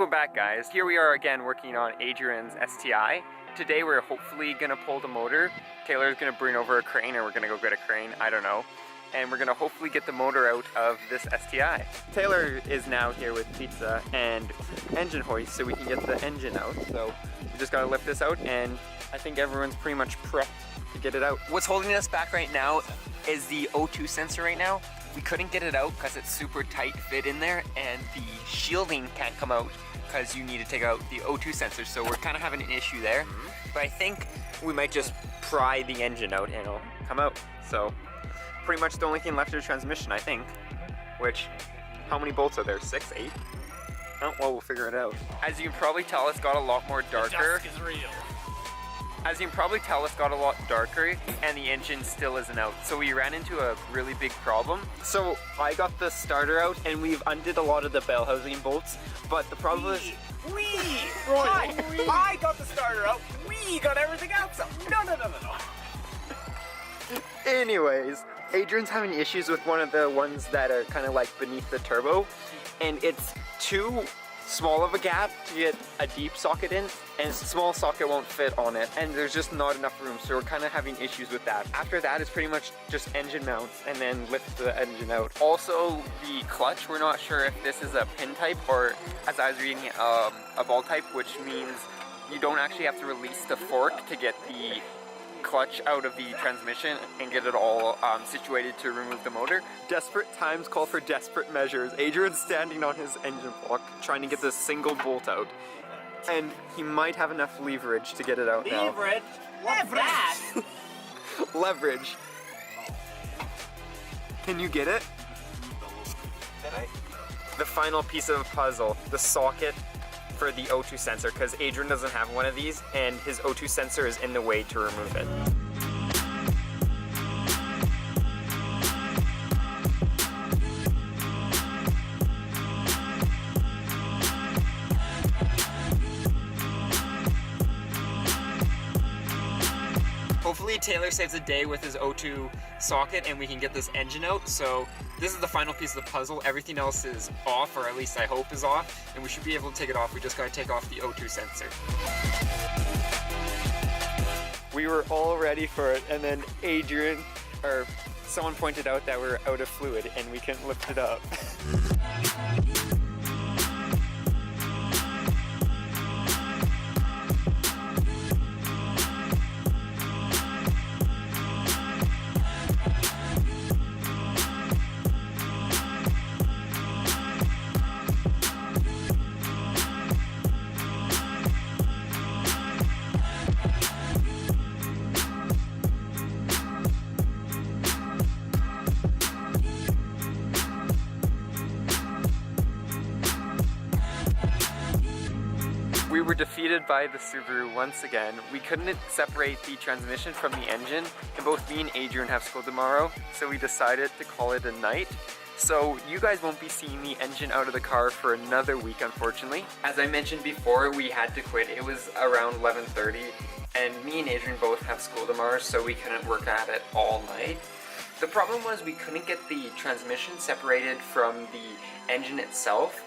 Welcome back, guys. Here we are again working on Adrian's STi. Today we're hopefully gonna pull the motor. Taylor's gonna bring over a crane, or we're gonna go get a crane, I don't know. And we're gonna hopefully get the motor out of this STi. Taylor is now here with pizza and engine hoist so we can get the engine out. So we just gotta lift this out, and I think everyone's pretty much prepped to get it out. What's holding us back right now is the O2 sensor right now. We couldn't get it out because it's super tight fit in there, and the shielding can't come out because you need to take out the O2 sensor. So we're kind of having an issue there. But I think we might just pry the engine out and it'll come out. So pretty much the only thing left is the transmission, I think. Which, how many bolts are there? 6, 8? Oh, well, we'll figure it out. As you can probably tell, it's got a lot more darker. The dusk is real. As you can probably tell, it's got a lot darker and the engine still isn't out. So we ran into a really big problem. So I got the starter out and we've undid a lot of the bell housing bolts, but the problem is... I got the starter out, we got everything else out. No. Anyways, Adrian's having issues with one of the ones that are kind of like beneath the turbo, and it's too small of a gap to get a deep socket in, and a small socket won't fit on it, and there's just not enough room, so we're kind of having issues with that. After that, it's pretty much just engine mounts and then lift the engine out. Also, the clutch, we're not sure if this is a pin type or, as I was reading, a ball type, which means you don't actually have to release the fork to get the clutch out of the transmission and get it all situated to remove the motor. Desperate times call for desperate measures. Adrian's standing on his engine block trying to get this single bolt out, and he might have enough leverage to get it out now. Leverage? What's that? Leverage. Can you get it? Did I? The final piece of the puzzle, the socket for the O2 sensor, because Adrian doesn't have one of these and his O2 sensor is in the way to remove it. Hopefully Taylor saves a day with his O2 socket and we can get this engine out. So this is the final piece of the puzzle. Everything else is off, or at least I hope is off, and we should be able to take it off. We just gotta take off the O2 sensor. We were all ready for it, and then Adrian, or someone pointed out that we're out of fluid and we couldn't lift it up. We were defeated by the Subaru once again. We couldn't separate the transmission from the engine, and both me and Adrian have school tomorrow, so we decided to call it a night. So you guys won't be seeing the engine out of the car for another week, unfortunately. As I mentioned before, we had to quit. It was around 11:30, and me and Adrian both have school tomorrow, so we couldn't work at it all night. The problem was we couldn't get the transmission separated from the engine itself.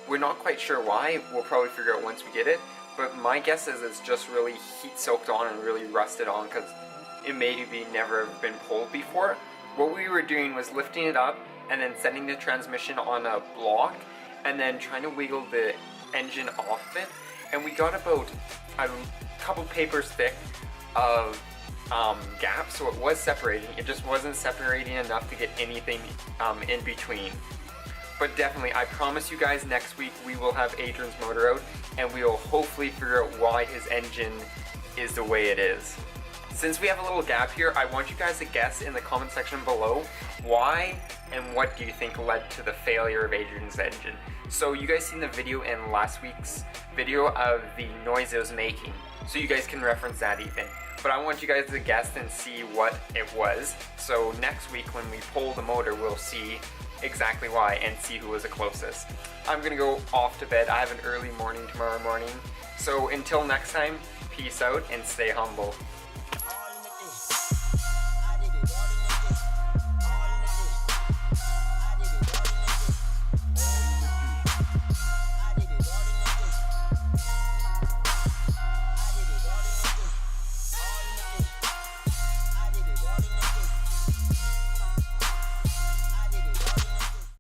We're not quite sure why. We'll probably figure out once we get it, but my guess is it's just really heat soaked on and really rusted on because it maybe never been pulled before. What we were doing was lifting it up and then setting the transmission on a block and then trying to wiggle the engine off it, and we got about a couple papers thick of gap, so it was separating. It just wasn't separating enough to get anything in between. But definitely, I promise you guys, next week we will have Adrian's motor out and we will hopefully figure out why his engine is the way it is. Since we have a little gap here, I want you guys to guess in the comment section below why and what do you think led to the failure of Adrian's engine. So you guys seen the video in last week's video of the noise it was making, so you guys can reference that even. But I want you guys to guess and see what it was. So next week when we pull the motor, we'll see exactly why and see who was the closest. I'm gonna go off to bed. I have an early morning tomorrow morning. So until next time, peace out and stay humble.